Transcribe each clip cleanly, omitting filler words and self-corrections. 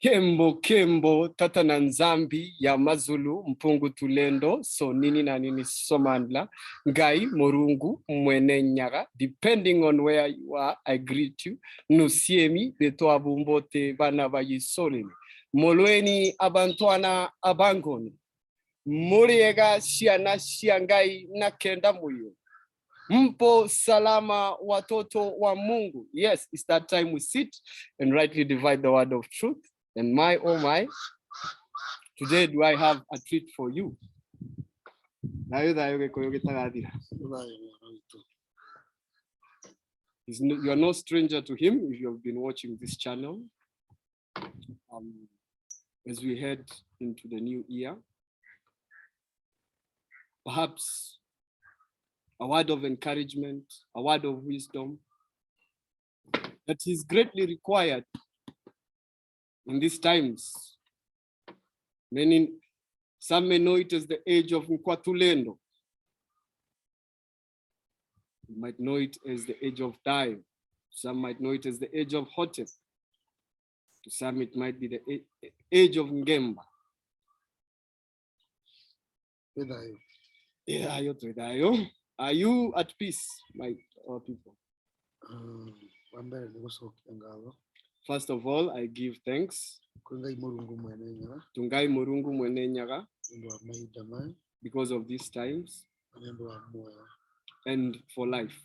KEMBO, TATA na NZAMBI, YAMAZULU, MPUNGU TULENDO, so NINI na NINI SOMANDLA, NGAI, MURUNGU, MWENE, NYAGA. Depending on where you are, I greet you. Nusiemi, beto abumbote bana ba yisolele. Molweni abantwana abangoni. Muriega shiana shiangai na kenda muyo. Mpo salama watoto wa Mungu. Yes, it's that time we sit and rightly divide the word of truth. And my, oh my, today do I have a treat for you. You are no stranger to him if you have been watching this channel. As we head into the new year, perhaps a word of encouragement, a word of wisdom that is greatly required in these times. Some may know it as the age of TULENDO. You might know it as the age of time. Some might know it as the age of Hotep. To some it might be the age of Ngemba. Are you at peace, our people? First of all, I give thanks to Ngai Murungu Mwene Nyaga because of these times and for life.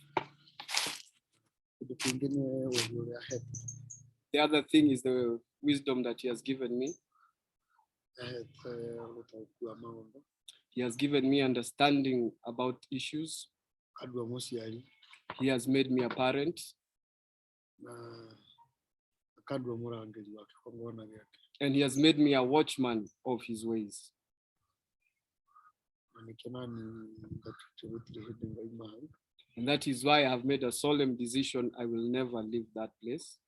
The other thing is the wisdom that he has given me. He has given me understanding about issues. He has made me a parent. And he has made me a watchman of his ways. And that is why I have made a solemn decision. I will never leave that place.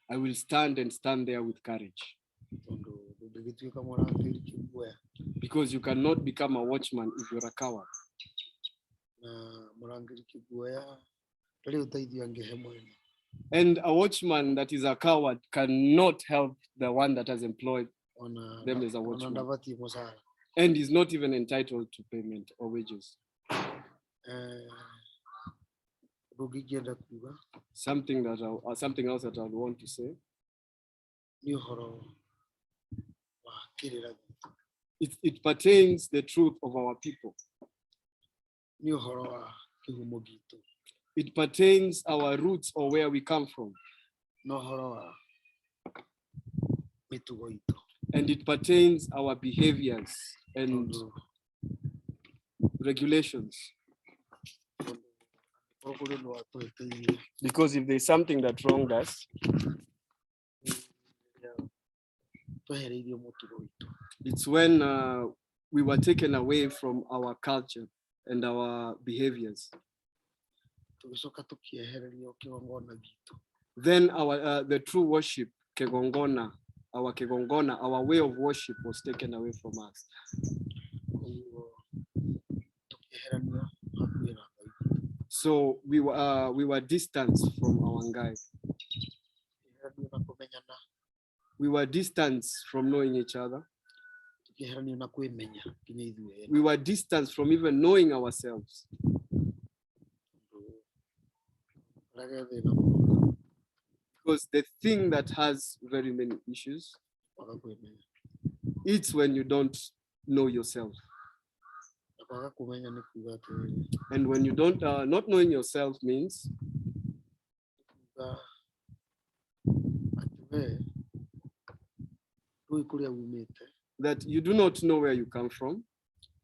I will stand and stand there with courage. Because you cannot become a watchman if you're a coward. And a watchman that is a coward cannot help the one that has employed them as a watchman. And is not even entitled to payment or wages. Something else that I would want to say. It pertains the truth of our people. It pertains our roots or where we come from. And it pertains our behaviors and regulations. Because if there's something that wronged us, it's when we were taken away from our culture and our behaviors. Then the true worship, our way of worship was taken away from us. So we were distanced from our NGAI. We were distanced from knowing each other. We were distanced from even knowing ourselves. Because the thing that has very many issues, it's when you don't know yourself. And when you don't, not knowing yourself means that you do not know where you come from.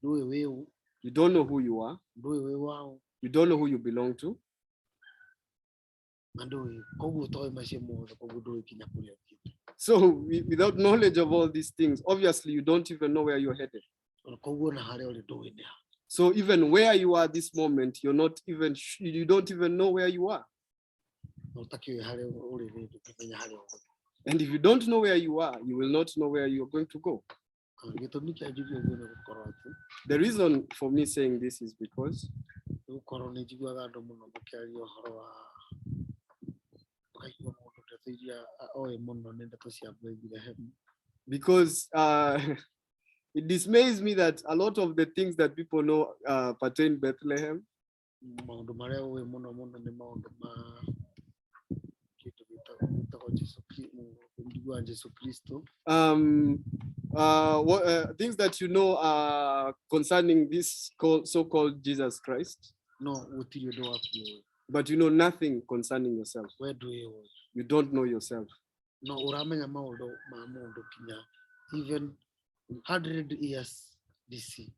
You don't know who you are. You don't know who you belong to. So without knowledge of all these things, obviously you don't even know where you're headed. So even where you are this moment, you don't even know where you are. And if you don't know where you are, you will not know where you're going to go. The reason for me saying this is because Because it dismays me that a lot of the things that people know pertain Bethlehem. Things that you know concerning this so-called Jesus Christ. No, but you know nothing concerning yourself. Where do you? You don't know yourself. No, even 100 years BC.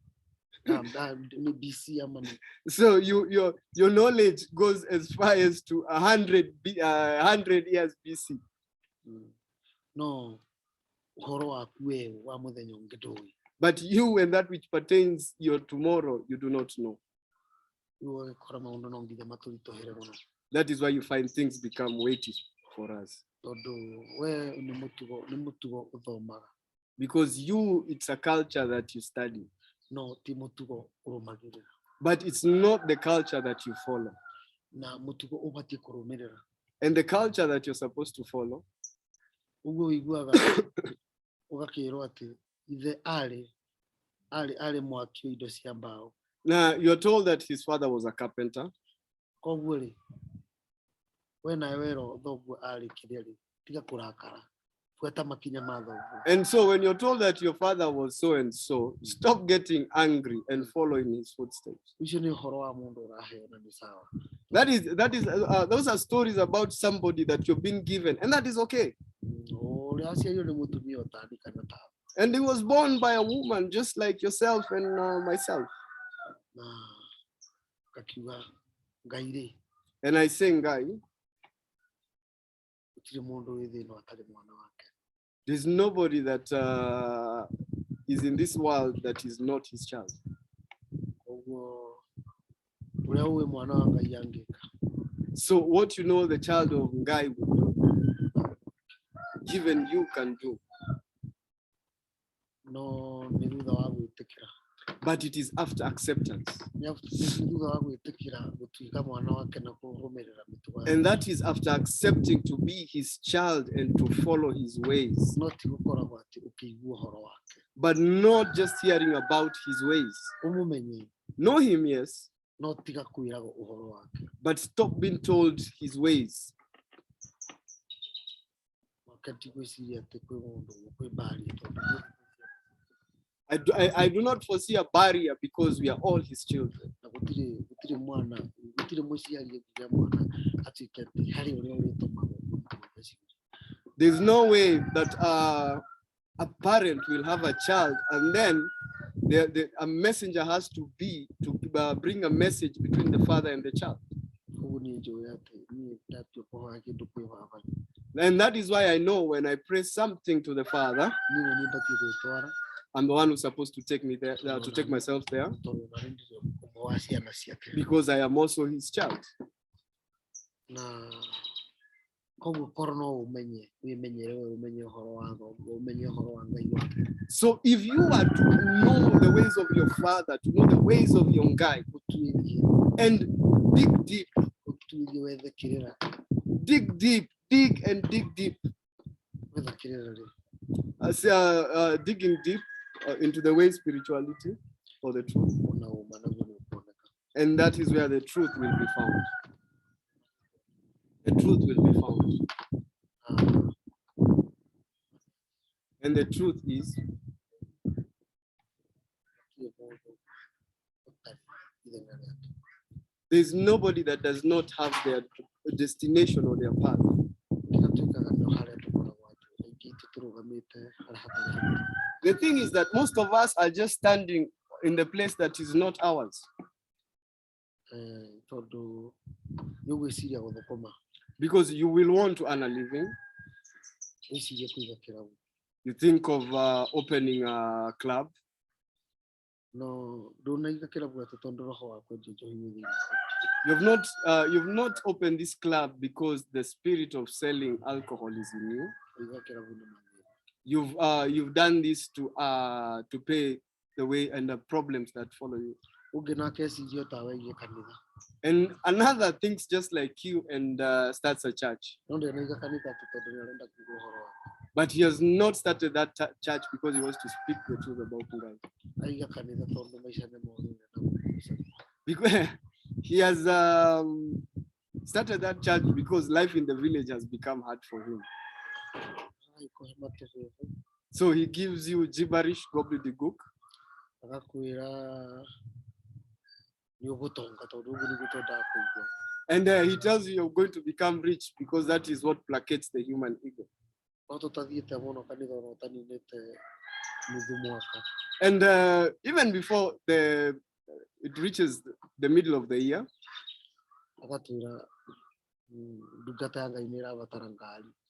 So your knowledge goes as far as to 100 years BC. No. But you and that which pertains your tomorrow, you do not know. That is why you find things become weighty for us. Because it's a culture that you study. No, but it's not the culture that you follow. And the culture that you're supposed to follow. Now you're told that his father was a carpenter. And so when you're told that your father was so and so, stop getting angry and follow in his footsteps. Those are stories about somebody that you're being given, and that is okay. And he was born by a woman just like yourself and myself. And I say, Ngai, there's nobody that is in this world that is not his child. So what you know the child of Ngai will do, even you can do. No, but it is after acceptance. And that is after accepting to be his child and to follow his ways. But not just hearing about his ways. Know him, yes. But stop being told his ways. I do not foresee a barrier because we are all his children. There's no way that a parent will have a child and then a messenger has to be to bring a message between the father and the child. And that is why I know when I pray something to the father, I'm the one who's supposed to take me there, to take myself there, because I am also his child. So if you are to know the ways of your father, to know the ways of your Ngai, and dig deep, dig deep, digging deep into the way spirituality or the truth, and that is where the truth will be found. The truth will be found. And the truth is there's nobody that does not have their destination or their path. The thing is that most of us are just standing in the place that is not ours. Because you will want to earn a living. You think of opening a club. No, you've not opened this club because the spirit of selling alcohol is in you. You've done this to pay the way and the problems that follow you. And another thinks just like you and starts a church. But he has not started that church because he wants to speak the truth about God. Because he has started that church because life in the village has become hard for him. So he gives you gibberish, gobbledygook. And he tells you you're going to become rich because that is what placates the human ego. And even before it reaches the middle of the year,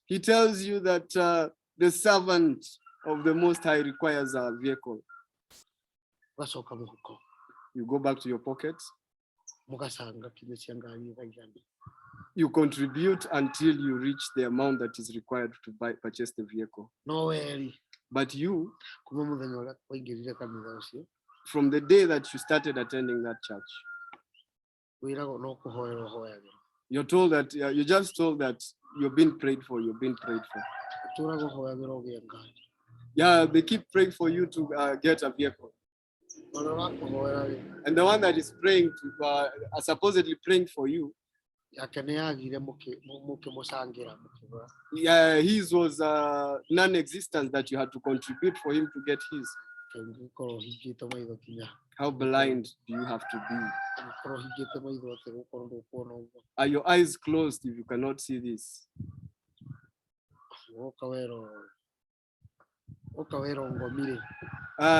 he tells you that the servant of the Most High requires a vehicle. You go back to your pockets. You contribute until you reach the amount that is required to purchase the vehicle. But you, from the day that you started attending that church, you're told that you're just told that you've been prayed for. You've been prayed for. Yeah, they keep praying for you to get a vehicle. And the one that is praying to, supposedly praying for you, yeah, his was non-existent, that you had to contribute for him to get his. How blind do you have to be? Are your eyes closed if you cannot see this?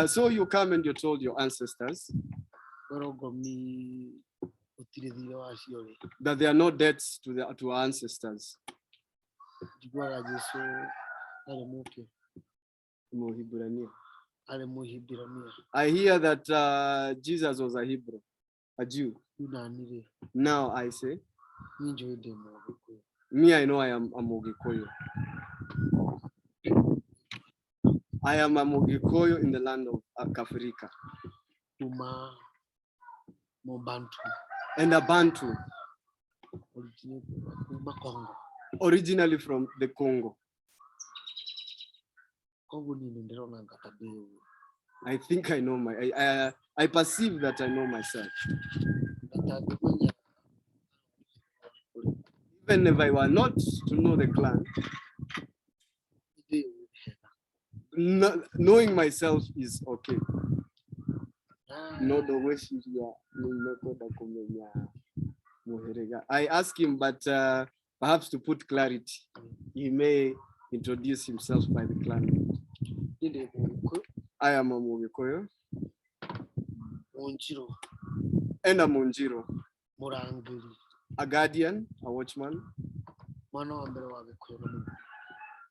So you come and you told your ancestors that there are no debts to our ancestors. I hear that Jesus was a Hebrew, a Jew. Now I say, me, I know I am a Mogikoyo. I am a Mogikoyo in the land of Africa. And a Bantu. Originally from the Congo. I think I know I perceive that I know myself. Even if I were not to know the clan, knowing myself is okay. I ask him, but perhaps to put clarity, he may introduce himself by the clan. I am a Mogikoyo. Munjiru. And a Munjiru. Murangiri. A guardian, a watchman.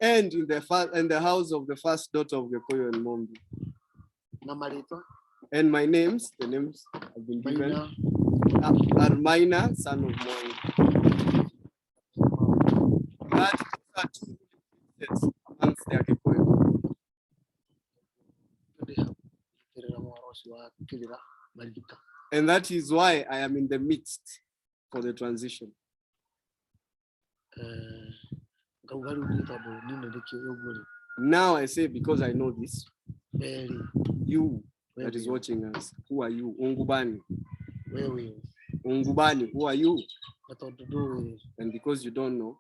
And in the house of the first daughter of Gekoyo and Mombi. And my names, the names have been given, are Minor, son of Mwene. That are two kids amongst their Gekoyo. And that is why I am in the midst for the transition. Now I say, because I know this, you that is watching us, who are you? Ungubani. Ungubani, who are you? And because you don't know,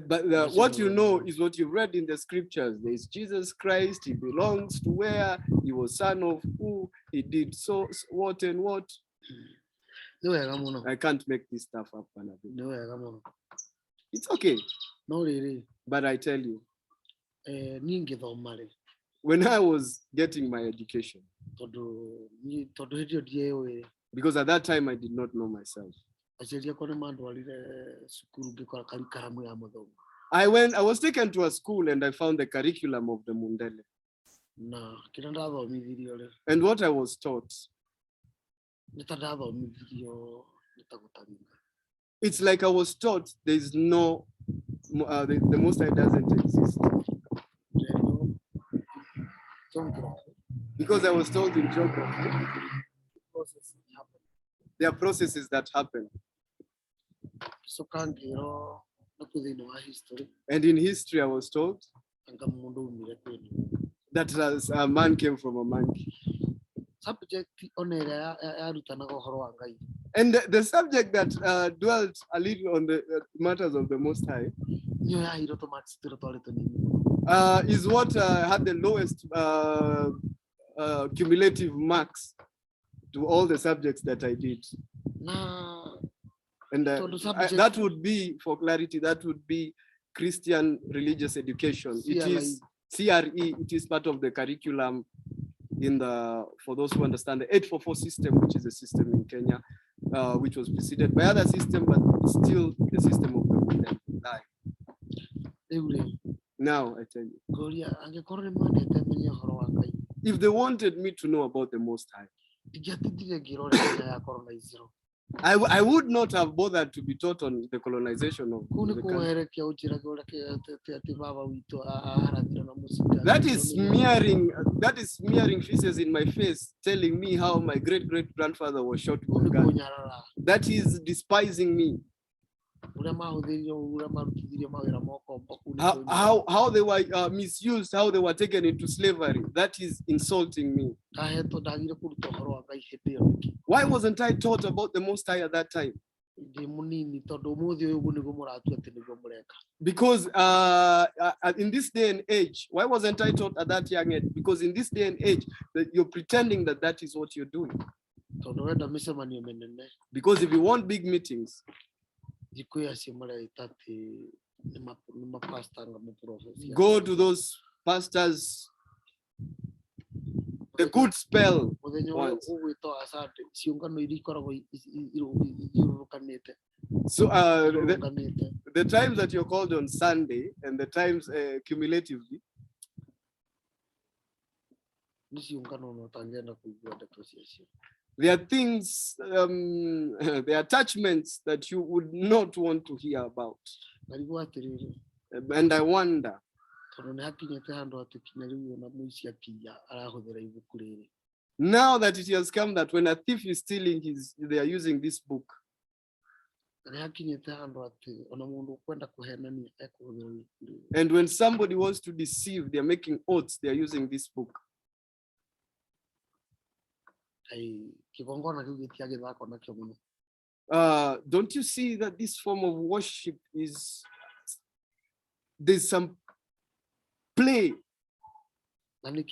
but what you know is what you read in the scriptures. There is Jesus Christ. He belongs to where, he was son of who, he did so what and what. I can't make this stuff up. It's okay. No, really. But I tell you, when I was getting my education, because at that time I did not know myself, I was taken to a school and I found the curriculum of the Mundele. And what I was taught, it's like I was taught there is no, the Most High doesn't exist. Because I was told in geography, process happen. there are processes that happen. So can't you know within our history And in history, I was told and come mundu miracle. that a man came from a monkey. Subject on a And the subject that dwelt a little on the matters of the Most High is what had the lowest cumulative marks to all the subjects that I did. And that would be, for clarity, that would be Christian religious education. It is CRE, it is part of the curriculum in the, for those who understand, the 844 system, which is a system in Kenya, which was preceded by other system, but still the system of the modern life. Now I tell you, if they wanted me to know about the Most High, I would not have bothered to be taught on the colonization of the country. That is smearing faces in my face, telling me how my great-great-grandfather was shot with a gun. That is despising me. How they were misused, how they were taken into slavery. That is insulting me. Why wasn't I taught about the Most High at that time? Because in this day and age, why wasn't I taught at that young age? Because in this day and age, that you're pretending that that is what you're doing. Because if you want big meetings, go to those pastors, the good spell ones. So the times that you're called on Sunday and the times cumulatively, there are things, there are attachments that you would not want to hear about. And I wonder, now that it has come that when a thief is stealing, they are using this book. And when somebody wants to deceive, they're making oaths, they're using this book. Don't you see that this form of worship is, there's some play? And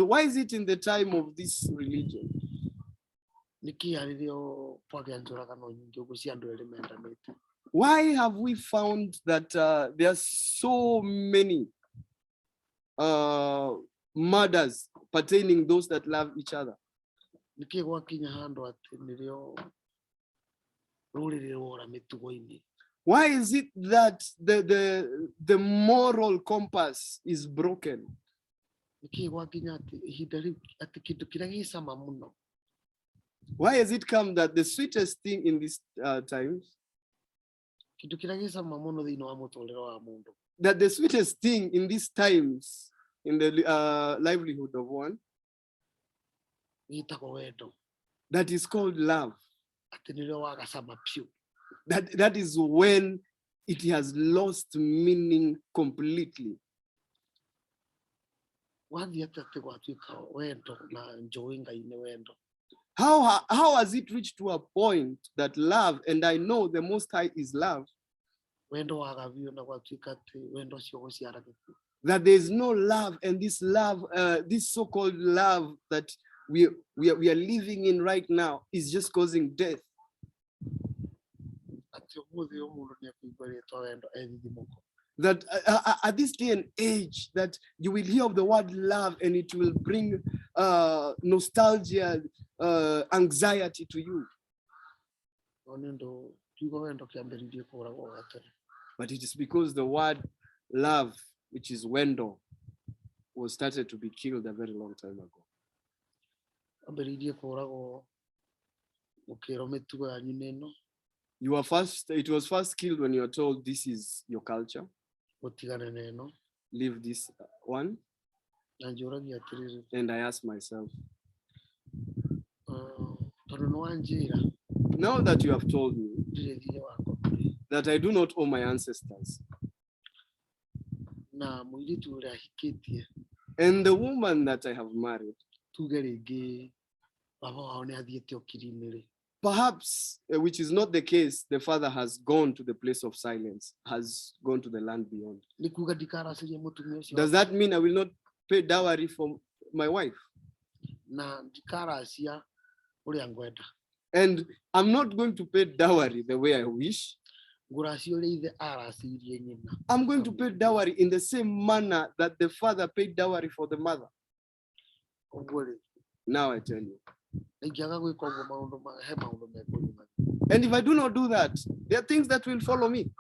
why is it in the time of this religion? Why have we found that there are so many murders pertaining those that love each other? Why is it that the moral compass is broken? Why has it come that the sweetest thing in these times, that the sweetest thing in these times, in the livelihood of one, that is called love, that is when it has lost meaning completely? How has it reached to a point that love, and I know the Most High is love, that there is no love, and this love, this so-called love that we are living in right now is just causing death? That at this day and age, that you will hear of the word love and it will bring nostalgia, anxiety to you. But it is because the word love, which is wendo, was started to be killed a very long time ago. It was first killed when you were told this is your culture. Leave this one. And I ask myself, uh, now that you have told me that I do not owe my ancestors, and the woman that I have married, perhaps, which is not the case, the father has gone to the place of silence, has gone to the land beyond. Does that mean I will not pay dowry for my wife? And I'm not going to pay dowry the way I wish. I'm going to pay dowry in the same manner that the father paid dowry for the mother. Now I tell you. And if I do not do that, there are things that will follow me.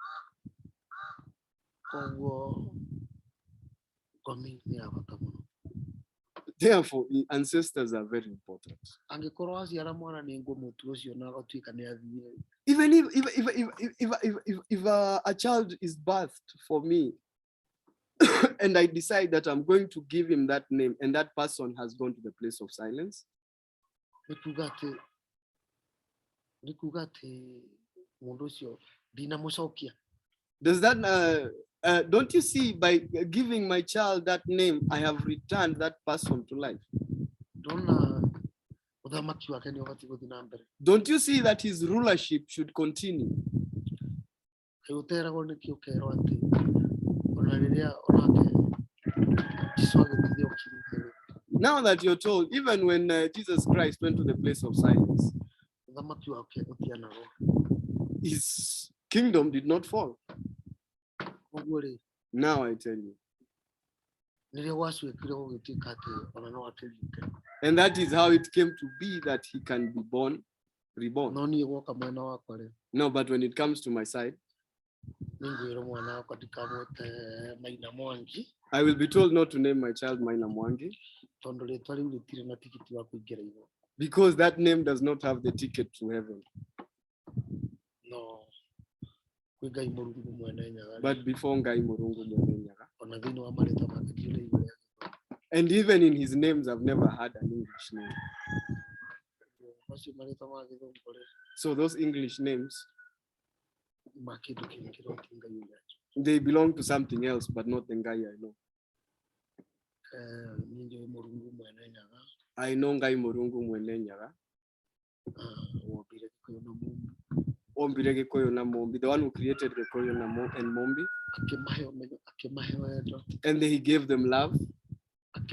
Therefore, the ancestors are very important. Even if a child is birthed for me, and I decide that I'm going to give him that name, and that person has gone to the place of silence, does that don't you see, by giving my child that name, I have returned that person to life? Don't you see that his rulership should continue? Now that you're told, even when Jesus Christ went to the place of silence, his kingdom did not fall. Now I tell you. And that is how it came to be that he can be reborn. No, but when it comes to my side, I will be told not to name my child Mwenge, because that name does not have the ticket to heaven. No. But before NGAI MURUNGU MWENE NYAGA. And even in his names, I've never had an English name. So those English names, they belong to something else, but not the NGAI I know. I know NGAI MURUNGU MWENE NYAGA. The one who created the Koyo and Mombi. And he gave them love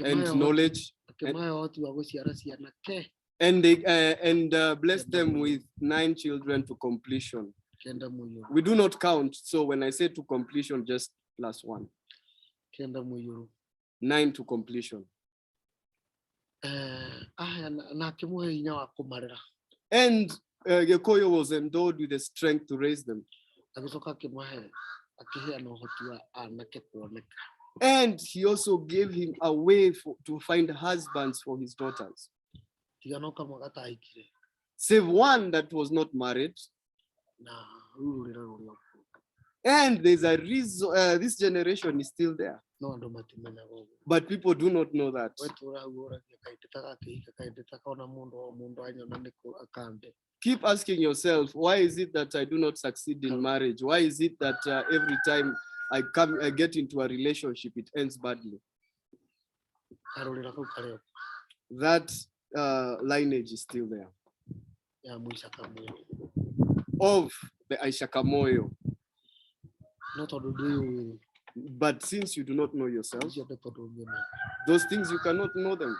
and knowledge. And they blessed them with 9 children to completion. We do not count, so when I say to completion, just plus 1. 9 to completion. And Gekoyo was endowed with the strength to raise them. And he also gave him a way to find husbands for his daughters. Save one that was not married. And there's a reason this generation is still there. But people do not know that. Keep asking yourself, why is it that I do not succeed in marriage? Why is it that every time I get into a relationship, it ends badly? That lineage is still there. Of the Aishakamoyo. But since you do not know yourself, those things you cannot know them.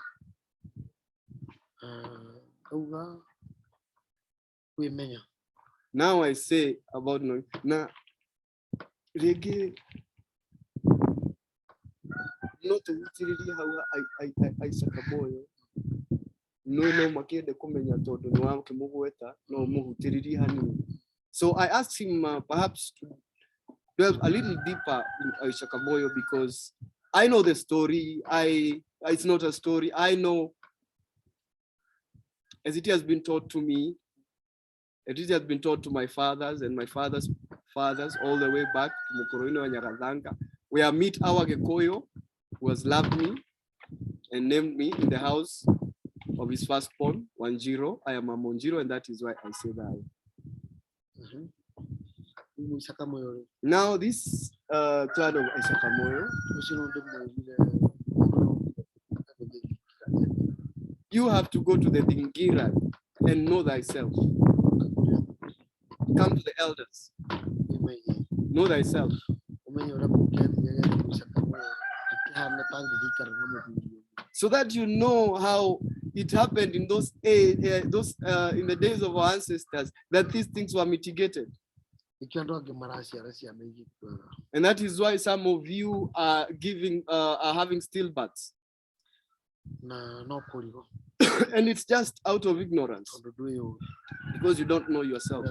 Now I say about knowing. Now, reggae, not really how I Sakamoyo. No, makede kumenya todo no amke mugueta no muhutiriri hani. So I asked him perhaps to delve a little deeper in Shakamoyo, because I know the story. It's not a story. I know, as it has been taught to me, it has been taught to my fathers and my fathers' fathers all the way back to Mukoroino and Nyarazanga, where I meet our Gekoyo, who has loved me, and named me in the house of his firstborn, Munjiru. I am a Munjiru, and that is why I say that. Now this child of Isakamoyo, you have to go to the Dingira and know thyself. Come to the elders. Know thyself. So that you know how it happened in those in the days of our ancestors, that these things were mitigated. And that is why some of you are having stillbirths. And it's just out of ignorance, because you don't know yourself.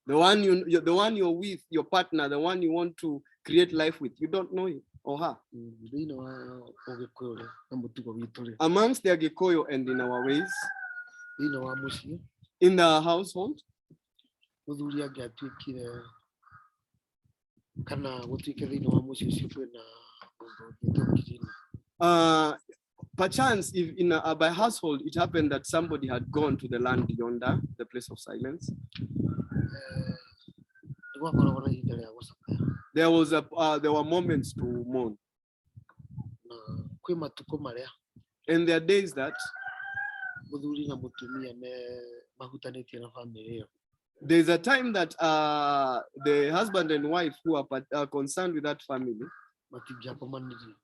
The one you're with, your partner, the one you want to create life with, you don't know him or her. Amongst the Agikoyo and in our ways, in the household, perchance, if in by household it happened that somebody had gone to the land yonder, the place of silence, there were moments to mourn. And there are days that there's a time that the husband and wife who are concerned with that family,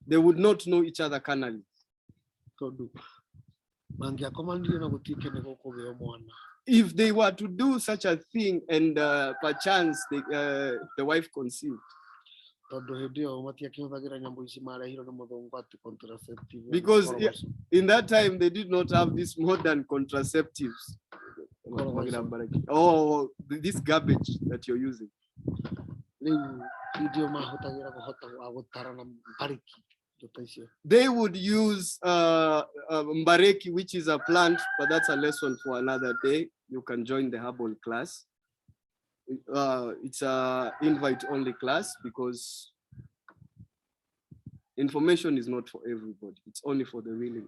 they would not know each other carnally. If they were to do such a thing and perchance the wife conceived, because in that time they did not have these modern contraceptives. Oh, this garbage that you're using. They would use mbareki, which is a plant, but that's a lesson for another day. You can join the herbal class. It's a invite-only class because information is not for everybody. It's only for the willing.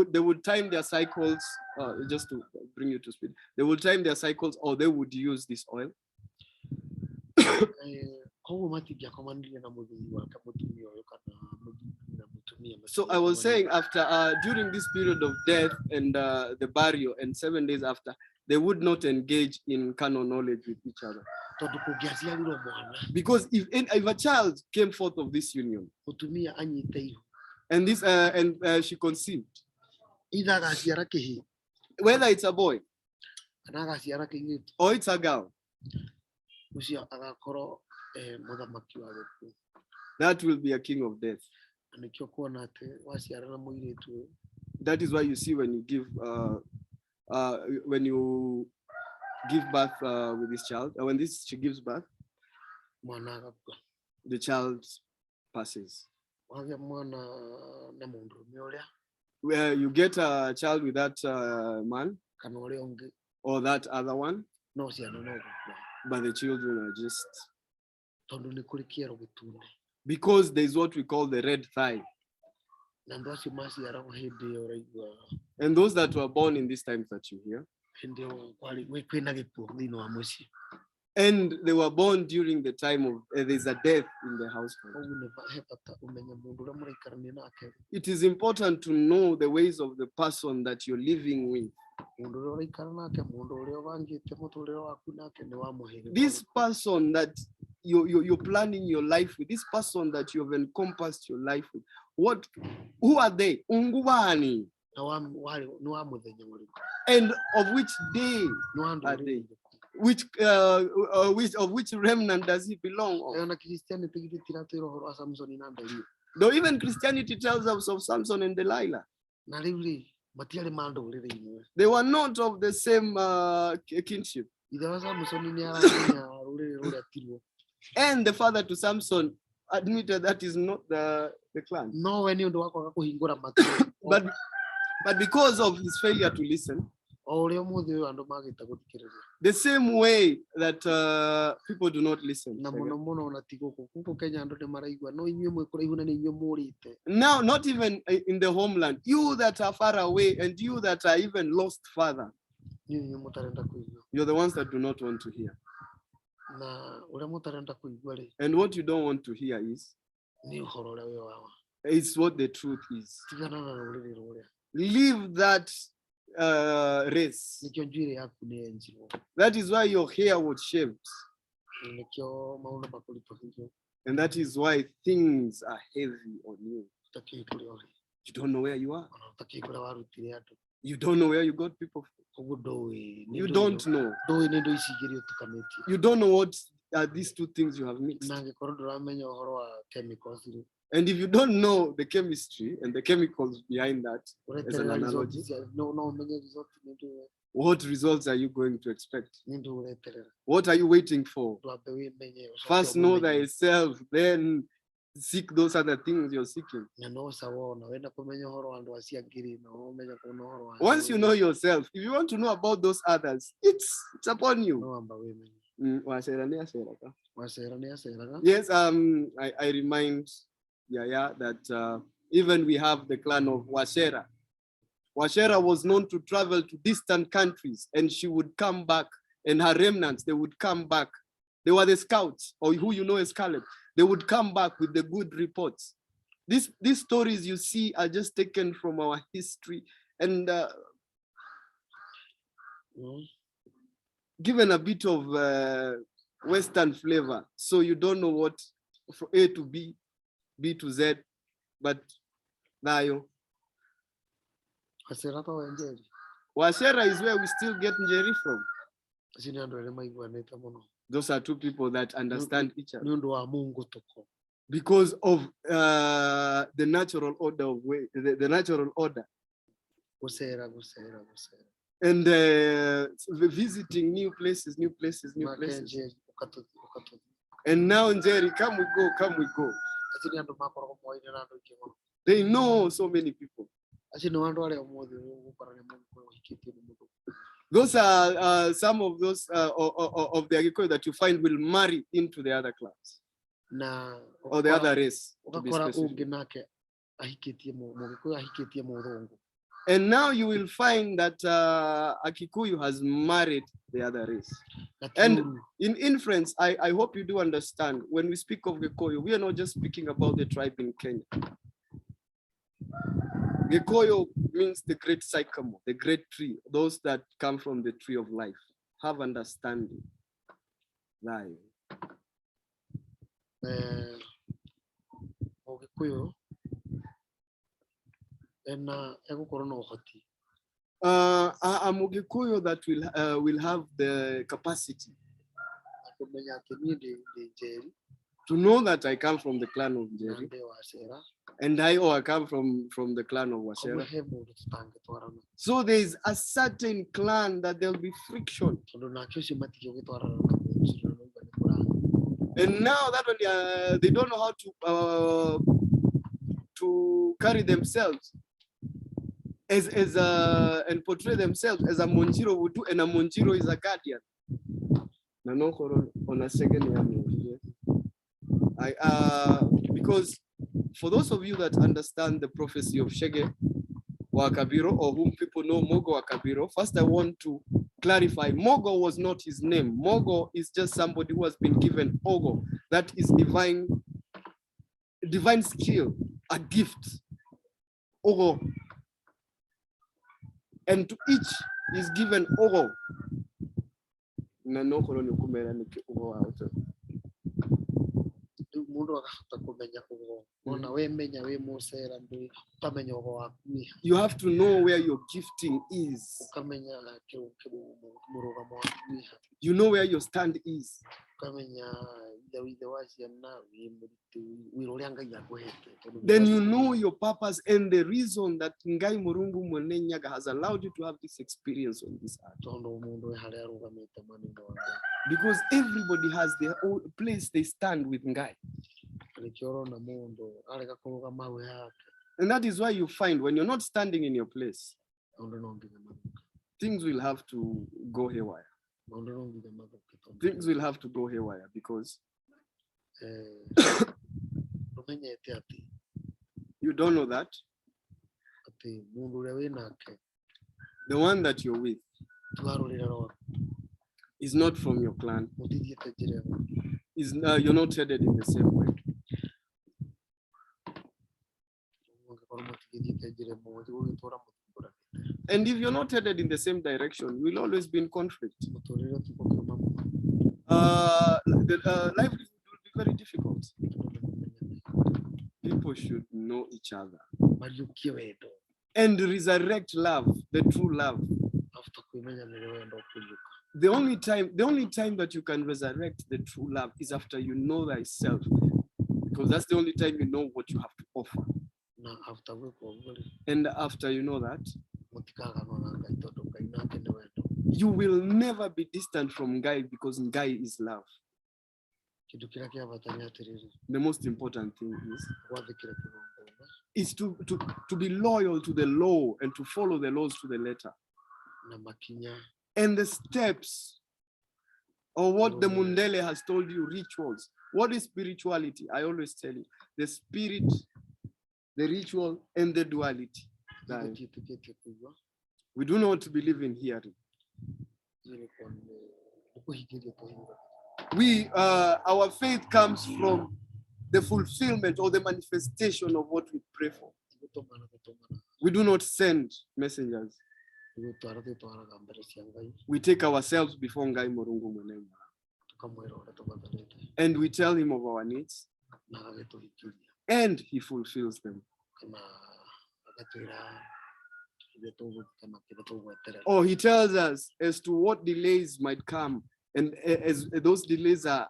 They would time their cycles, just to bring you to speed. They would time their cycles, or they would use this oil. So I was saying, after during this period of death and the burial, and 7 days after, they would not engage in carnal knowledge with each other. Because if a child came forth of this union, and this she conceived, whether it's a boy or it's a girl, that will be a king of death. That is why you see when you give birth with this child, when she gives birth, the child passes. Where you get a child with that man or that other one, but the children are just, because there's what we call the red thigh. And those that were born in these times that you hear, and they were born during the time of there's a death in the household. It is important to know the ways of the person that you're living with. This person that you're planning your life with, this person that you have encompassed your life with, who are they? Ungubani. And of which day are they? Which remnant does he belong? Though even Christianity tells us of Samson and Delilah. They were not of the same kinship. And the father to Samson admitted that is not the clan. But because of his failure to listen, The same way that people do not listen. Now, not even in the homeland, you that are far away and you that are even lost further, you're the ones that do not want to hear. And what you don't want to hear is what the truth is. Leave that race. That is why your hair was shaved. And that is why things are heavy on you. You don't know where you are. You don't know where you got people from. You don't know. You don't know what are these two things you have mixed. And if you don't know the chemistry and the chemicals behind that, as an analogy, what results are you going to expect? What are you waiting for? First know thyself, then seek those other things you're seeking. Once you know yourself, if you want to know about those others, it's upon you. Yes, I remind Yaya that even we have the clan of Washera. Washera was known to travel to distant countries, and she would come back, and her remnants, they would come back. They were the scouts, or who you know as Caleb. They would come back with the good reports. These stories you see are just taken from our history and given a bit of Western flavor. So you don't know what from A to B, B to Z, but Nayo. Washera is where we still get Njeri from. Those are two people that understand each other. Because of the natural order of way, the natural order. And visiting new places. And now Njeri, come we go. They know so many people. Those are some of those of the Agikoyo that you find will marry into the other class. Or the other race, to be specific. And now you will find that Akikuyu has married the other race. And in inference, I hope you do understand, when we speak of Gikoyo, we are not just speaking about the tribe in Kenya. Gikoyo means the great sycamore, the great tree, those that come from the tree of life. Have understanding. Life. A Mugikuyu that will have the capacity to know that I come from the clan of Njeri, and I come from the clan of Washera. So there is a certain clan that there will be friction. And now that when they don't know how to carry themselves and portray themselves as a Munjiru would do, and a Munjiru is a guardian. Because for those of you that understand the prophecy of Shege Wakabiro, or whom people know Mogo Wakabiro, first I want to clarify, Mogo was not his name. Mogo is just somebody who has been given Ogo, that is divine skill, a gift. Ogo. And to each is given Ogo. You have to know where your gifting is. You know where your stand is. Then you know your purpose and the reason that Ngai Murungu NYAGA has allowed you to have this experience on this earth. Because everybody has their own place they stand with Ngai. And that is why you find when you're not standing in your place, things will have to go haywire. Things will have to go haywire because you don't know that the one that you're with is not from your clan. You're not headed in the same way. And if you're not headed in the same direction, we'll always be in conflict. Life will be very difficult. People should know each other and resurrect love, the true love. The only time that you can resurrect the true love is after you know thyself, because that's the only time you know what you have to offer. And after you know that, you will never be distant from NGAI, because NGAI is love. The most important thing is to be loyal to the law and to follow the laws to the letter. And the steps, or what the Mundele has told you, rituals. What is spirituality? I always tell you, the spirit, the ritual, and the duality. We do not believe in hearing. Our faith comes from the fulfillment or the manifestation of what we pray for. We do not send messengers. We take ourselves before NGAI MURUNGU MWENE, and we tell him of our needs, and he fulfills them. Or he tells us as to what delays might come, and as those delays are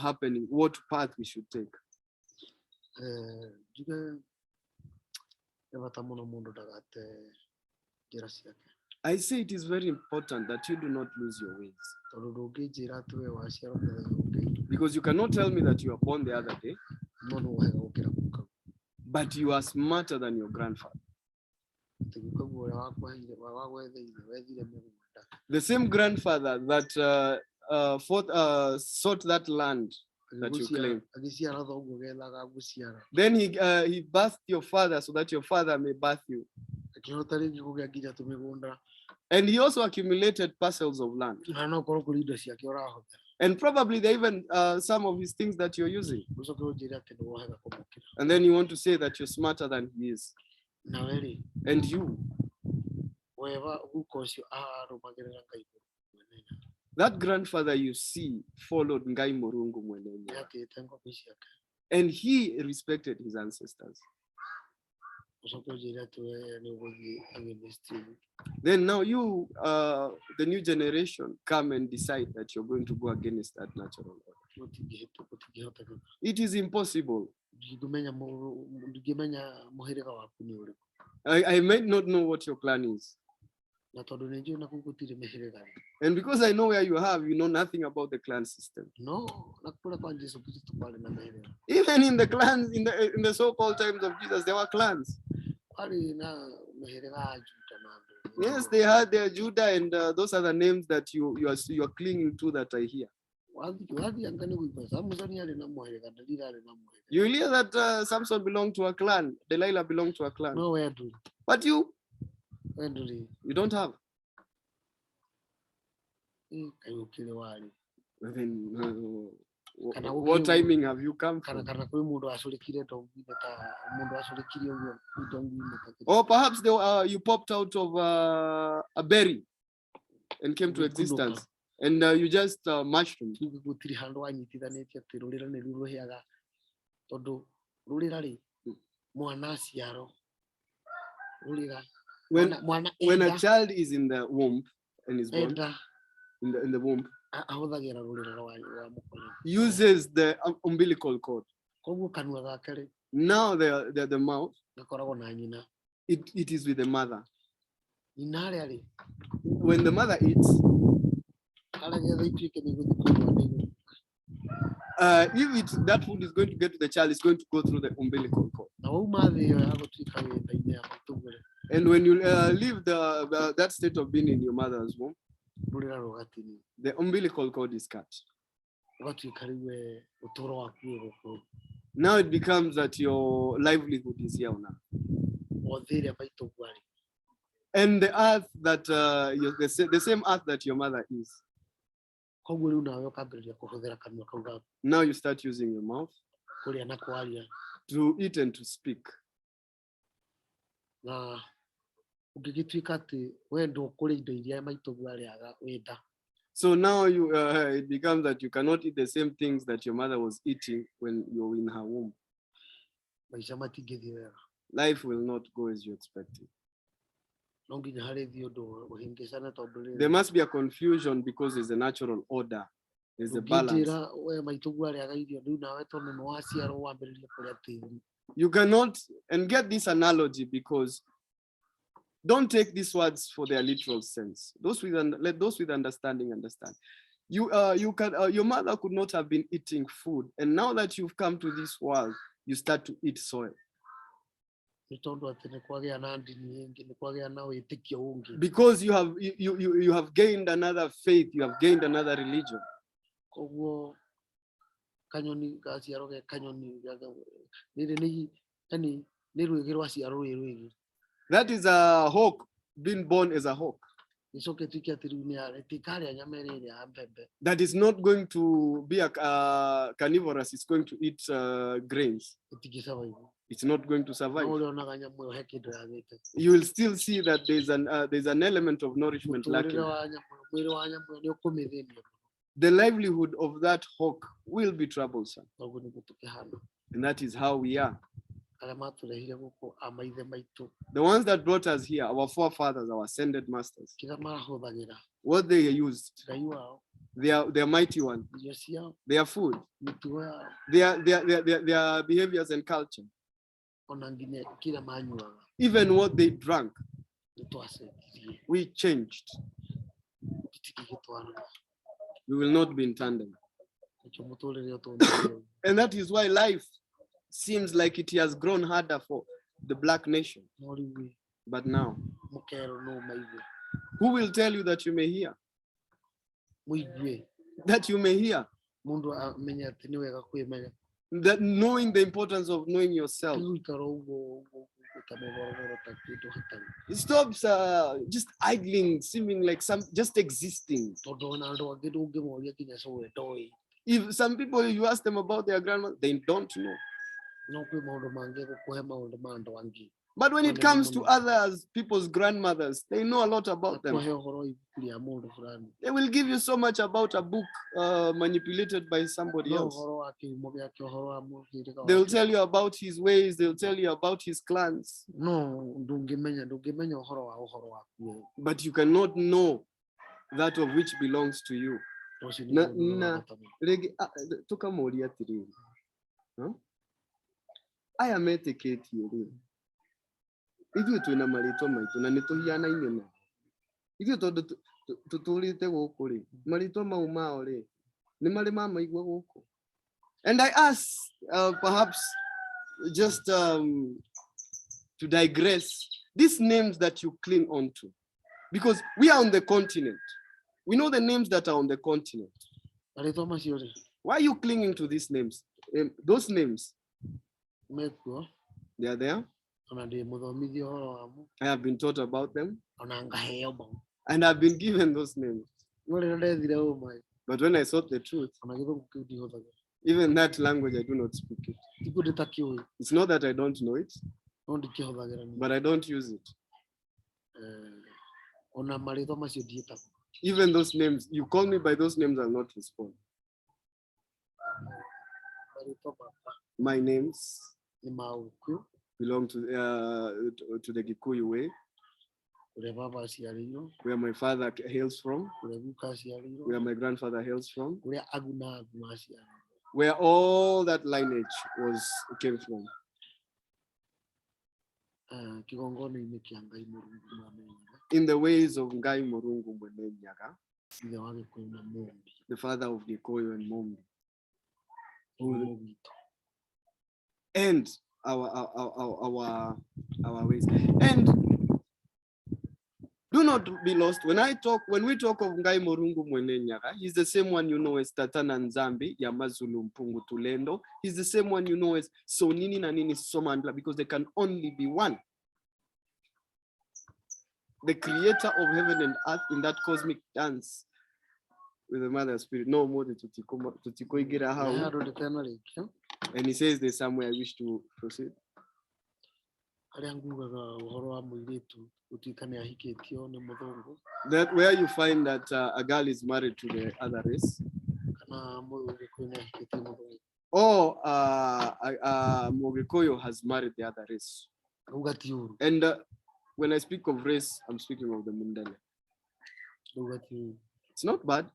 happening, what path we should take. I say it is very important that you do not lose your ways, because you cannot tell me that you were born the other day, but you are smarter than your grandfather. The same grandfather that sought that land that you claim. Then he birthed your father so that your father may birth you. And he also accumulated parcels of land. And probably they even some of his things that you're using. And then you want to say that you're smarter than he is. And you. That grandfather you see followed NGAI MURUNGU MWENE, and he respected his ancestors. Then now you, the new generation, come and decide that you're going to go against that natural order. It is impossible. I might not know what your clan is. And because I know where you have, you know nothing about the clan system. No. Even in the clans, in the so-called times of Jesus, there were clans. Yes, they had their Judah, and those are the names that you are clinging to that I hear. You hear that Samson belonged to a clan, Delilah belonged to a clan. No, where do? But you don't have. Then, what timing have you come from? Or perhaps you popped out of a berry and came to existence, and you just mushroomed. When a child is in the womb and is born, in the womb, uses the umbilical cord. Now the mouth, it is with the mother. When the mother eats, if that food is going to get to the child, it's going to go through the umbilical cord. And when you leave that state of being in your mother's womb, the umbilical cord is cut. Now it becomes that your livelihood is here now. And the earth that the same earth that your mother is. Now you start using your mouth to eat and to speak. So now it becomes that you cannot eat the same things that your mother was eating when you were in her womb. Life will not go as you expected. There must be a confusion because there's a natural order. There's a balance. You cannot, and get this analogy because don't take these words for their literal sense. Let those with understanding understand. Your mother could not have been eating food, and now that you've come to this world, you start to eat soil. Because you have gained another faith, you have gained another religion. That is a hawk being born as a hawk. That is not going to be a carnivorous, it's going to eat grains. It's not going to survive. You will still see that there's an element of nourishment lacking. The livelihood of that hawk will be troublesome. And that is how we are. The ones that brought us here, our forefathers, our ascended masters, what they used, their mighty one, their food, their behaviors and culture, even what they drank, we changed. We will not be in tandem. And that is why life seems like it has grown harder for the black nation. But now, who will tell you that you may hear? That you may hear. That knowing the importance of knowing yourself. It stops just idling, seeming like just existing. If some people, you ask them about their grandma, they don't know. But when it comes to others, people's grandmothers, they know a lot about them. They will give you so much about a book manipulated by somebody else. They will tell you about his ways. They'll tell you about his clans. But you cannot know that of which belongs to you. I am etiquette. Ithuĩ twĩna marĩtwa maitũ na nĩtũhianaine nao. Ithuĩ tondũ tũtũrĩte gũkũ rĩ, marĩtwa mau mao rĩ, nĩ marĩ mamaigua gũkũ. And I ask, perhaps just to digress, these names that you cling on to, because we are on the continent. We know the names that are on the continent. Why are you clinging to these names? Those names, they are there. I have been taught about them. And I've been given those names. But when I sought the truth, even that language, I do not speak it. It's not that I don't know it, but I don't use it. Even those names, you call me by those names, I'll not respond. My names belong to the Gikuyu way, where my father hails from, where my grandfather hails from, where all that lineage came from. In the ways of NGAI MURUNGU MWENE NYAGA, the father of Gikuyu and Mombi, and our ways. And not be lost. When we talk of Ngai Murungu Mwene Nyaga, he's the same one you know as TATA na NZAMBI, YAMAZULU, MPUNGU, TULENDO. He's the same one you know as NINI na NINI SOMANDLA, because there can only be one. The creator of heaven and earth in that cosmic dance with the mother spirit. No more to Tikoigira how. And he says there's somewhere I wish to proceed. That where you find that a girl is married to the other race. Or Mogikoyo has married the other race. And when I speak of race, I'm speaking of the Mundane. It's not bad.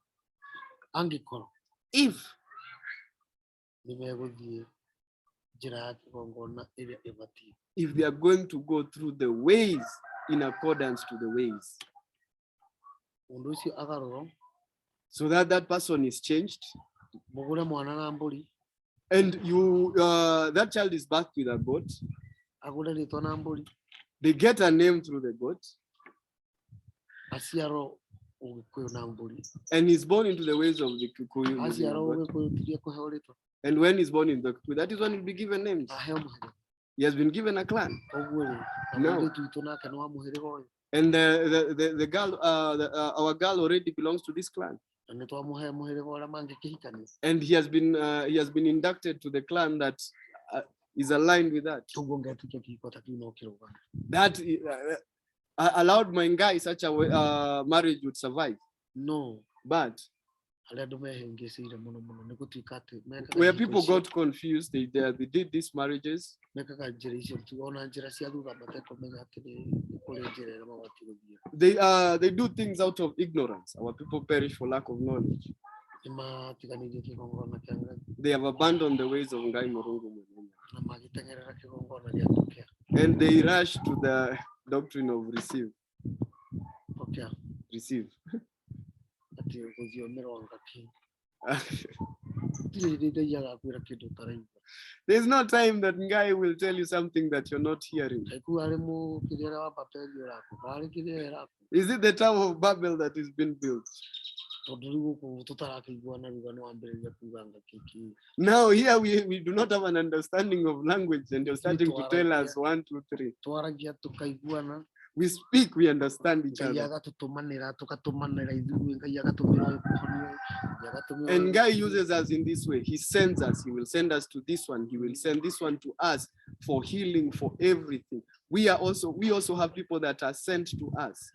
If they are going to go through the ways in accordance to the ways, so that that person is changed, and you that child is birthed with a goat, they get a name through the goat, and he's born into the ways of the Kikuyu. And when he's born in the Kikuyu, that is when he'll be given names. He has been given a clan. No. And the girl, our girl already belongs to this clan. And he has been inducted to the clan that is aligned with that. That allowed my guy such a marriage would survive. No. But where people got confused, they did these marriages. They do things out of ignorance. Our people perish for lack of knowledge. They have abandoned the ways of Ngai Murungu. And they rush to the doctrine of receive. Okay. Receive. There's no time that Ngai will tell you something that you're not hearing. Is it the Tower of Babel that is being built? Now here we do not have an understanding of language, and you're starting to tell us 1, 2, 3. We speak, we understand each other. And God uses us in this way. He sends us. He will send us to this one. He will send this one to us for healing, for everything. We also have people that are sent to us.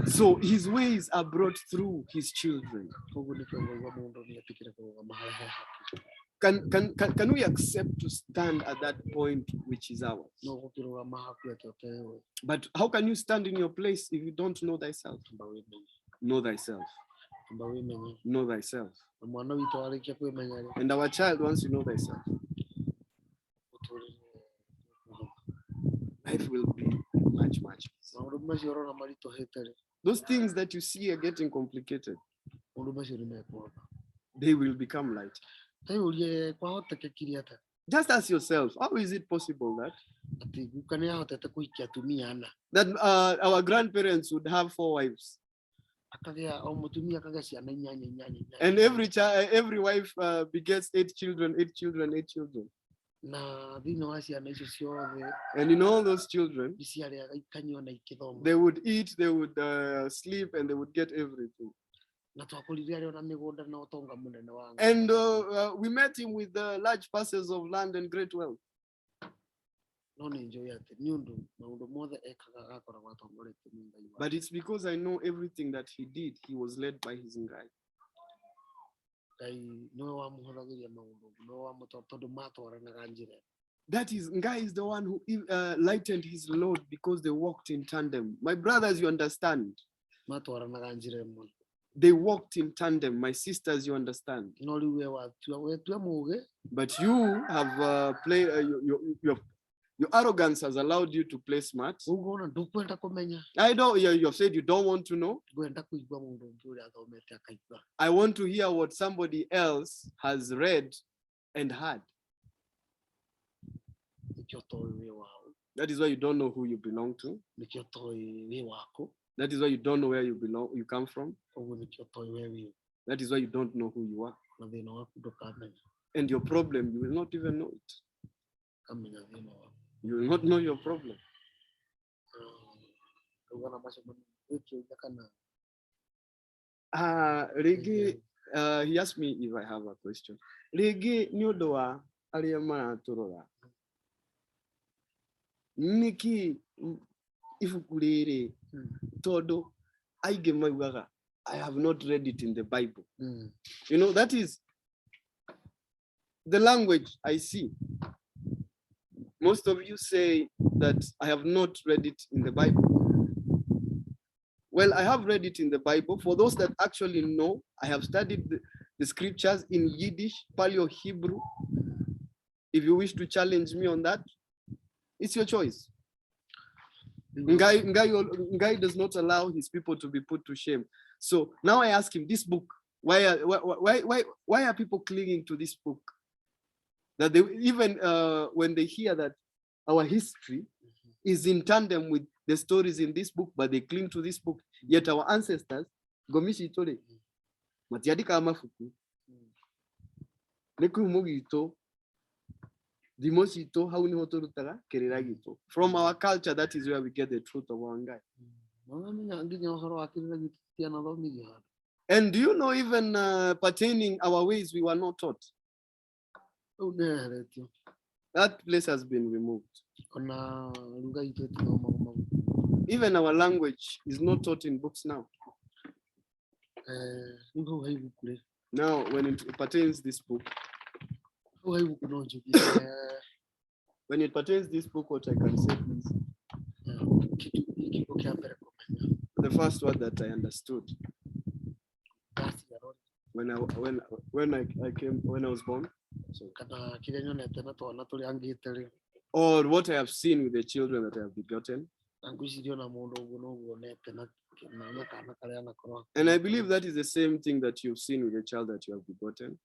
So his ways are brought through his children. Can we accept to stand at that point which is ours? But how can you stand in your place if you don't know thyself? Know thyself. Know thyself. And our child wants to know thyself. Life will be much, much easier. Those things that you see are getting complicated. They will become light. Just ask yourself, how is it possible that our grandparents would have 4 wives? And every wife begets 8 children, 8 children, 8 children. And in all those children, they would eat, they would sleep, and they would get everything. And we met him with large parcels of land and great wealth. But it's because I know everything that he did. He was led by his Ngai. That is, Ngai is the one who lightened his load because they walked in tandem. My brothers, you understand? They walked in tandem. My sisters, you understand? But you have played, your arrogance has allowed you to play smart. I don't, you have said you don't want to know. I want to hear what somebody else has read and heard. That is why you don't know who you belong to. That is why you don't know where you belong, you come from. That is why you don't know who you are. And your problem, you will not even know it. You will not know your problem. He asked me if I have a question. Rigi nyodoa aliyama turora. Niki ifukurere todo aigemaiwaga. I have not read it in the Bible. You know, that is the language I see. Most of you say that I have not read it in the Bible. Well, I have read it in the Bible. For those that actually know, I have studied the scriptures in Yiddish, Paleo Hebrew. If you wish to challenge me on that, it's your choice. Ngai does not allow his people to be put to shame. So now I ask him, this book, why are people clinging to this book? That they even when they hear that our history is in tandem with the stories in this book, but they cling to this book. Yet our ancestors, Gomishi Tore, Matiadika Mafuku, Nekumugito, Dimosito, Haunihotorutara, Keriragito. From our culture, that is where we get the truth of our guy. And do you know, even pertaining our ways, we were not taught. That place has been removed. Even our language is not taught in books now. Now, when it pertains this book, when it pertains this book, what I can say is the first word that I understood when I was born. So, or what I have seen with the children that I have begotten. And I believe that is the same thing that you've seen with the child that you have begotten.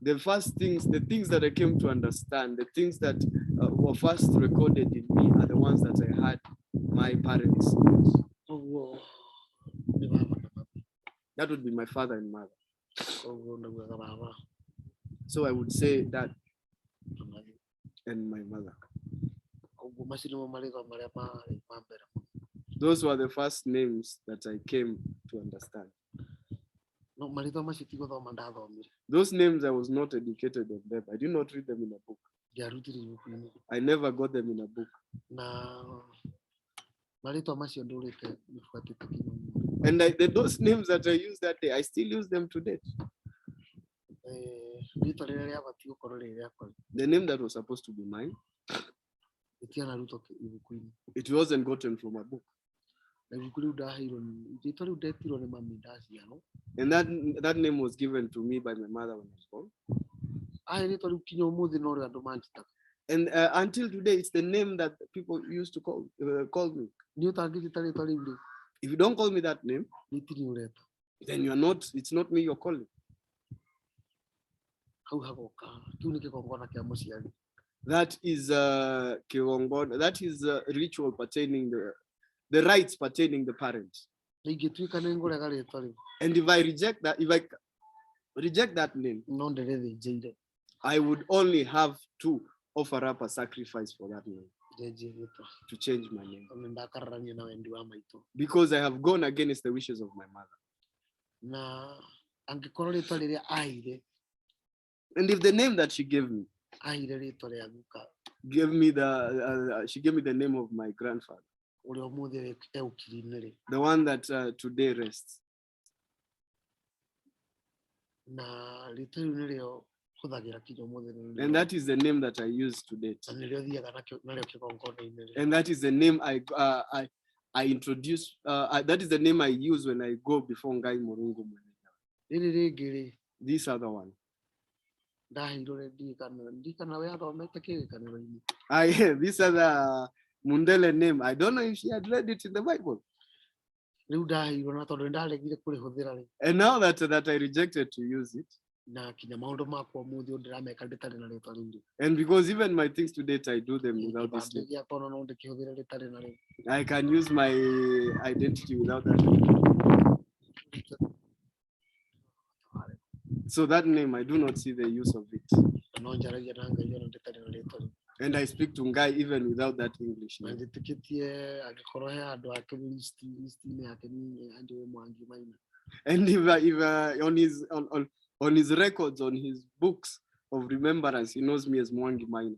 The first things, the things that I came to understand, the things that were first recorded in me are the ones that I had my parents. That would be my father and mother. So I would say that and my mother. Those were the first names that I came to understand. Those names I was not educated on them. I did not read them in a book. I never got them in a book. And those names that I used that day, I still use them today. The name that was supposed to be mine, it wasn't gotten from a book. And that name was given to me by my mother when I was born. And until today, it's the name that people used to call me. If you don't call me that name, then you're not, it's not me you're calling. That is that is ritual pertaining the rights pertaining the parents. And if I reject that name, I would only have to offer up a sacrifice for that name, to change my name, because I have gone against the wishes of my mother. And if the name that she gave me, she gave me the name of my grandfather, the one that today rests. And that is the name that I use today. And that is the name I introduce. That is the name I use when I go before NGAI MURUNGU. These are the one. These are the Mundele name. I don't know if she had read it in the Bible. And now that I rejected to use it, na kinya maundu makwa muthi ndirameka nditari na ritwa ringi. And because even my things to date, I do them without this name. Ngiya kono no ndikihũthĩra ritari na ringi. I can use my identity without that. So that name, I do not see the use of it. No njaragia na ngai ona nditari na ritwa ringi. And I speak to Ngai even without that English name. Njitikitie agikorwo he andu ake list yake ni andu mwangi maina. And if on his records, on his books of remembrance, he knows me as Mwangi Maina.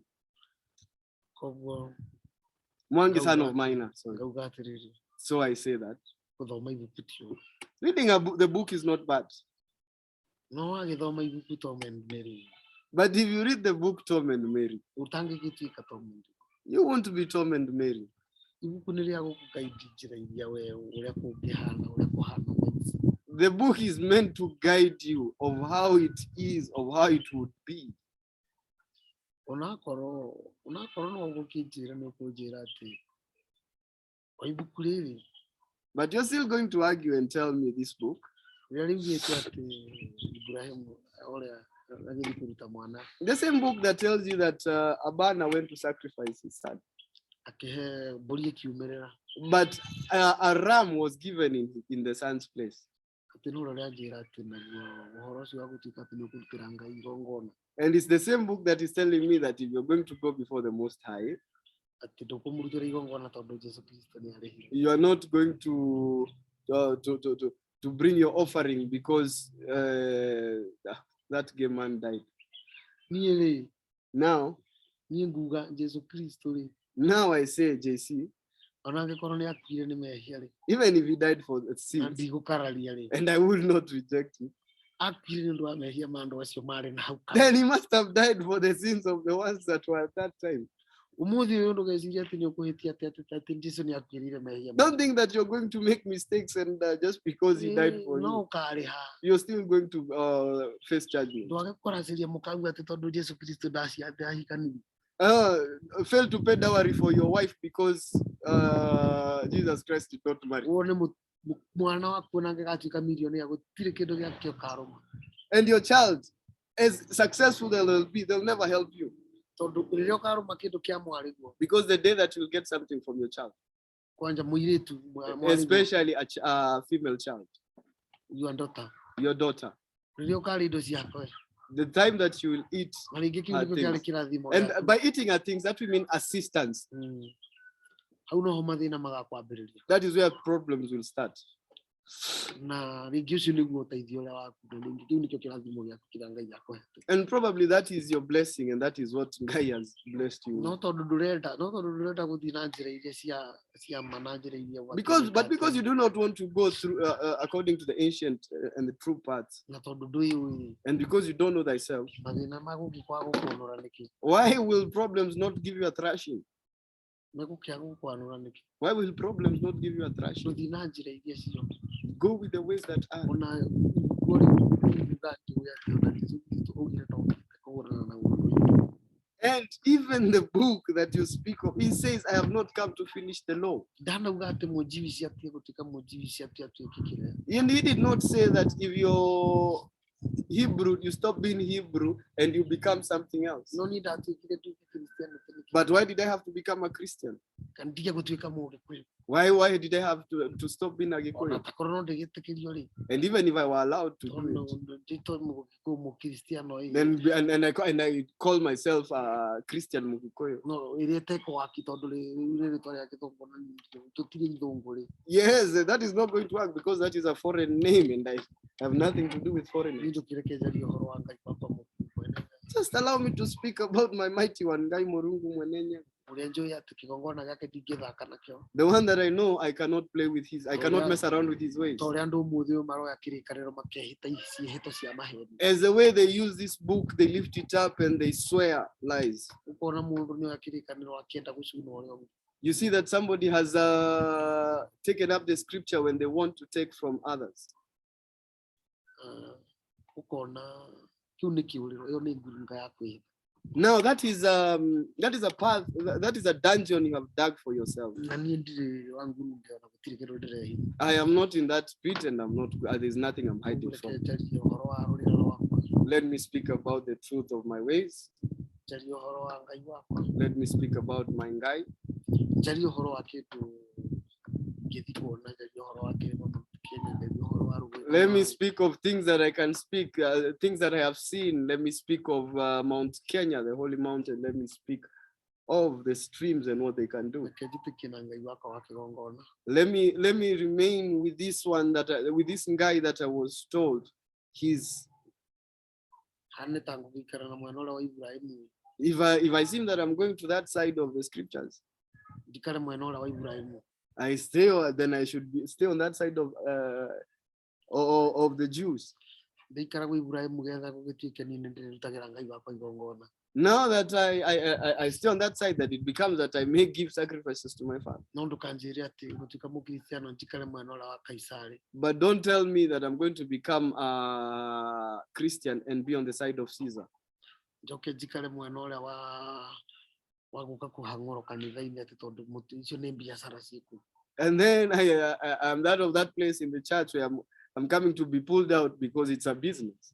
Mwangi son of Maina. Sorry. So I say that. Reading the book is not bad. But if you read the book Tom and Mary, you want to be Tom and Mary. The book is meant to guide you of how it is, of how it would be. But you're still going to argue and tell me this book. The same book that tells you that Abana went to sacrifice his son. But a ram was given in the son's place. And it's the same book that is telling me that if you're going to go before the Most High, you are not going to bring your offering because that gay man died. Now I say, JC, even if he died for sins, and I will not reject him, then he must have died for the sins of the ones that were at that time. Don't think that you're going to make mistakes and just because he died for you, you're still going to face judgment. Fail to pay dowry for your wife because Jesus Christ did not marry. And your child, as successful they'll be, they'll never help you. Because the day that you'll get something from your child, especially a female child, your daughter, the time that you will eat her things. And by eating her things, that will mean assistance. That is where problems will start. And probably that is your blessing, and that is what Ngai has blessed you. Because you do not want to go through according to the ancient and the true paths, and because you don't know thyself, why will problems not give you a thrashing? Why will problems not give you a thrashing? Go with the ways that are. And even the book that you speak of, he says, I have not come to finish the law. And he did not say that if you're Hebrew, you stop being Hebrew and you become something else. But why did I have to become a Christian? Why did I have to stop being a Gikuyu? And even if I were allowed to do it, and I call myself a Christian Mugikuyu. Yes, that is not going to work because that is a foreign name and I have nothing to do with foreign names. Just allow me to speak about my mighty one, Ngai Murungu Mwenenya. The one that I know I cannot play with I cannot mess around with his ways. As the way they use this book, they lift it up and they swear lies. You see that somebody has taken up the scripture when they want to take from others. Now that is a path, that is a dungeon you have dug for yourself. I am not in that pit and I'm not, there's nothing I'm hiding from. Let me speak about the truth of my ways. Let me speak about my NGAI. Let me speak of things that I can speak, things that I have seen. Let me speak of Mount Kenya, the holy mountain. Let me speak of the streams and what they can do. Let me remain with this one with this guy that I was told he's. If I seem that I'm going to that side of the scriptures, I stay, then I should stay on that side of the Jews. Now that I stay on that side, that it becomes that I may give sacrifices to my father. But don't tell me that I'm going to become a Christian and be on the side of Caesar. And then I'm that place in the church where I'm coming to be pulled out because it's a business.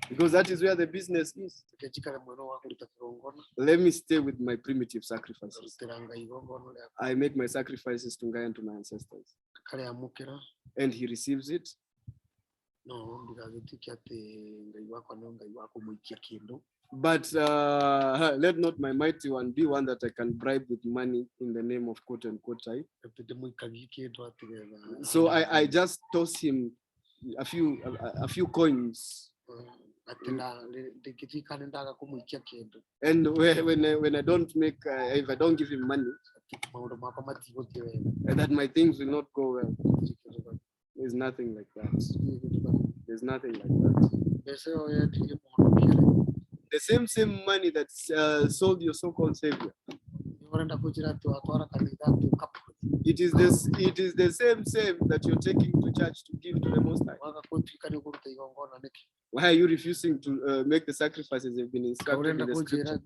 Because that is where the business is. Let me stay with my primitive sacrifices. I make my sacrifices to NGAI and to my ancestors. And he receives it. But let not my mighty one be one that I can bribe with money in the name of quote unquote type. So I just toss him a few coins. And when I don't make, if I don't give him money, that my things will not go well. There's nothing like that. There's nothing like that. The same money that sold your so-called savior. It is the same that you're taking to church to give to the Most High. Why are you refusing to make the sacrifices they've been instructed in the scripture?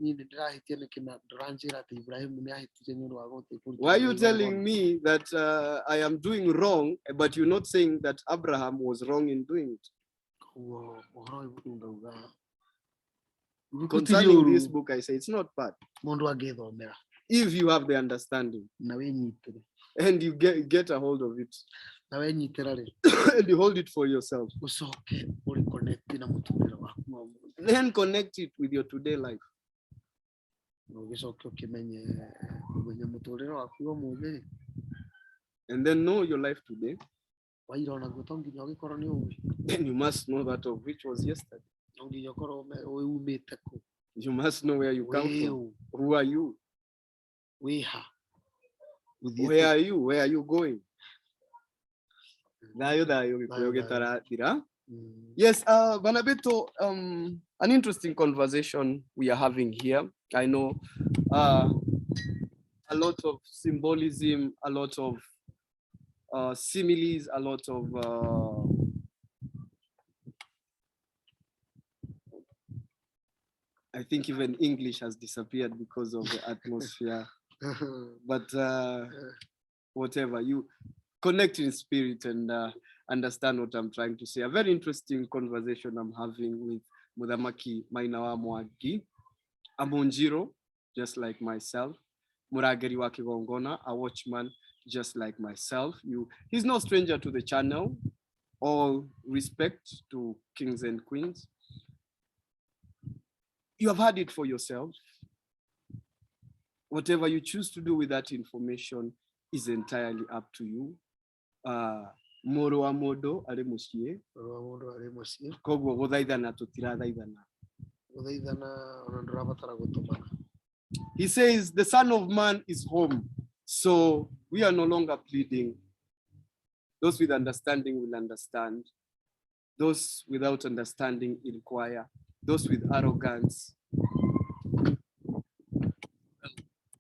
Why are you telling me that I am doing wrong, but you're not saying that Abraham was wrong in doing it? Concerning this book, I say it's not bad. If you have the understanding and you get a hold of it and you hold it for yourself, then connect it with your today life. And then know your life today. Then you must know that of which was yesterday. You must know where you come from. Who are you? Where are you? Where are you going? Yes, Banabeto, an interesting conversation we are having here. I know a lot of symbolism, a lot of similes, a lot of I think even English has disappeared because of the atmosphere. But whatever, you connect in spirit and understand what I'm trying to say. A very interesting conversation I'm having with Mudhamaki Mainawa Mwagi, a Munjiru, just like myself, Murageri wa Kigongona, a watchman, just like myself. He's no stranger to the channel. All respect to kings and queens. You have had it for yourself. Whatever you choose to do with that information is entirely up to you. Moro wa modo ale musie. Kogwo guthaithana tutirathaithana. He says the Son of Man is home. So we are no longer pleading. Those with understanding will understand. Those without understanding inquire. Those with arrogance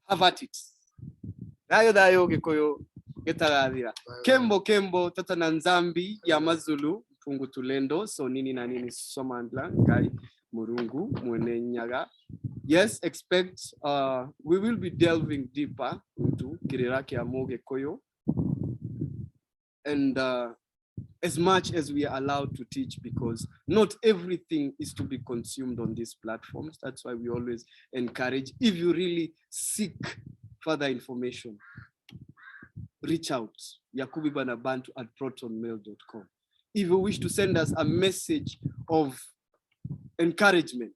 have at it. KEMBO TATA na NZAMBI YAMAZULU MPUNGU TULENDO so NINI na NINI SOMANDLA NGAI MURUNGU MWENE NYAGA. Yes, expect we will be delving deeper into Kiriraki Amoge Koyo and as much as we are allowed to teach, because not everything is to be consumed on these platforms. That's why we always encourage, if you really seek further information, reach out, yakubibanabantu@protonmail.com. If you wish to send us a message of encouragement,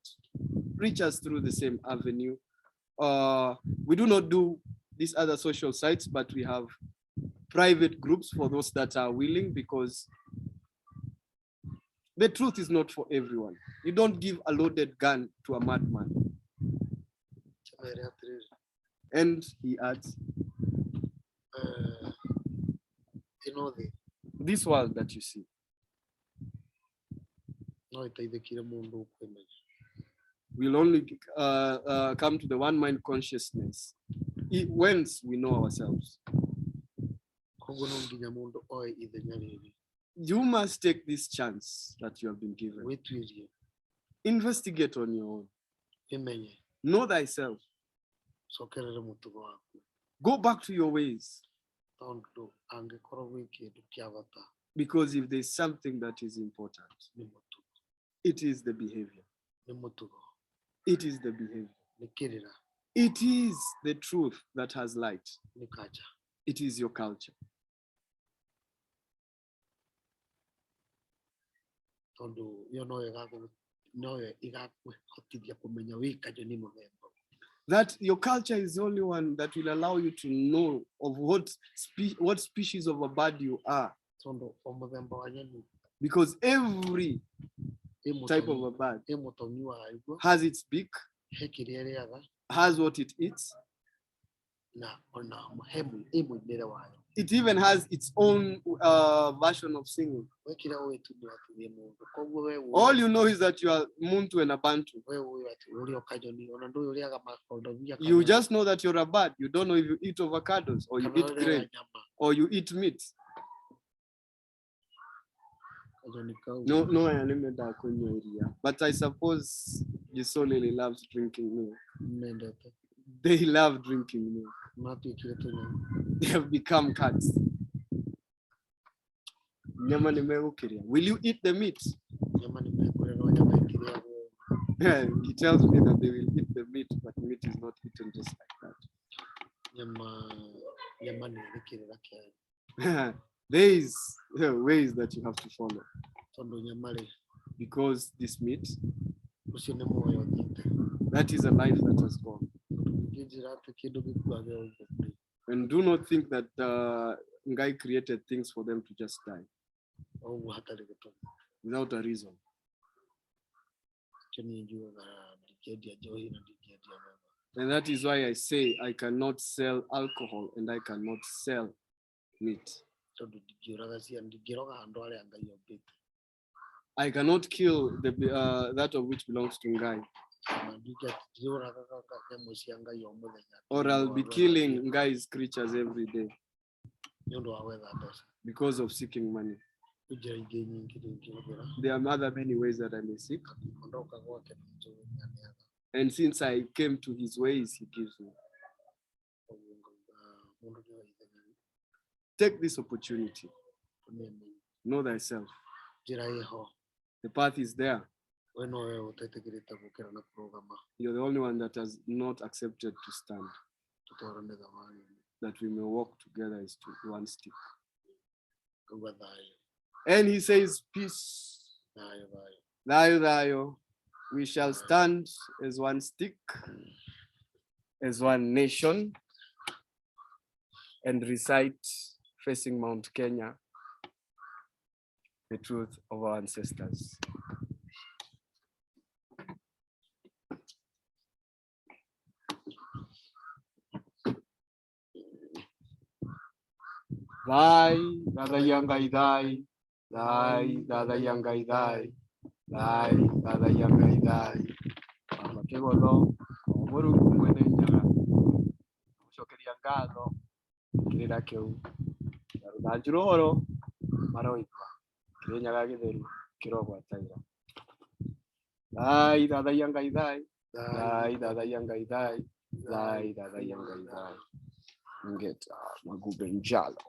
reach us through the same avenue. We do not do these other social sites, but we have private groups for those that are willing, because the truth is not for everyone. You don't give a loaded gun to a madman. And he adds, you know, this world that you see, we'll only come to the one mind consciousness once we know ourselves. You must take this chance that you have been given. Investigate on your own. Know thyself. Go back to your ways. Because if there's something that is important, it is the behavior. It is the behavior. It is the truth that has light. It is your culture. That your culture is the only one that will allow you to know of what species of a bird you are. Because every type of a bird has its beak, has what it eats. It even has its own version of singing. All you know is that you are Muntu and a Bantu. You just know that you're a bird. You don't know if you eat avocados or you eat grain or you eat meat. No, but I suppose yisolele loves drinking milk. They love drinking milk. They have become cats. Will you eat the meat? He tells me that they will eat the meat, but meat is not eaten just like that. There is ways that you have to follow. Because this meat, that is a life that has gone. And do not think that NGAI created things for them to just die without a reason. And that is why I say I cannot sell alcohol and I cannot sell meat. I cannot kill the that of which belongs to NGAI. Or I'll be killing NGAI's creatures every day because of seeking money. There are other many ways that I may seek. And since I came to his ways, he gives me. Take this opportunity. Know thyself. The path is there. You're the only one that has not accepted to stand. That we may walk together as to one stick. And he says, peace. Dayo. We shall stand as one stick, as one nation, and recite, facing Mount Kenya, the truth of our ancestors. Dai, dada yangai dai, dai, dada yangai dai, dai, dada yangai dai. Amakegolo, MURUNGU MWENE NYAGA. Shokeria ngalo, kirira kiu. Narudajuru horo, maroitwa. Kire nyaga githeru, kirogwa taira. Dai, dada yangai dai, dai, dada yangai dai, dai, dada yangai dai. Ngeta magube njalo.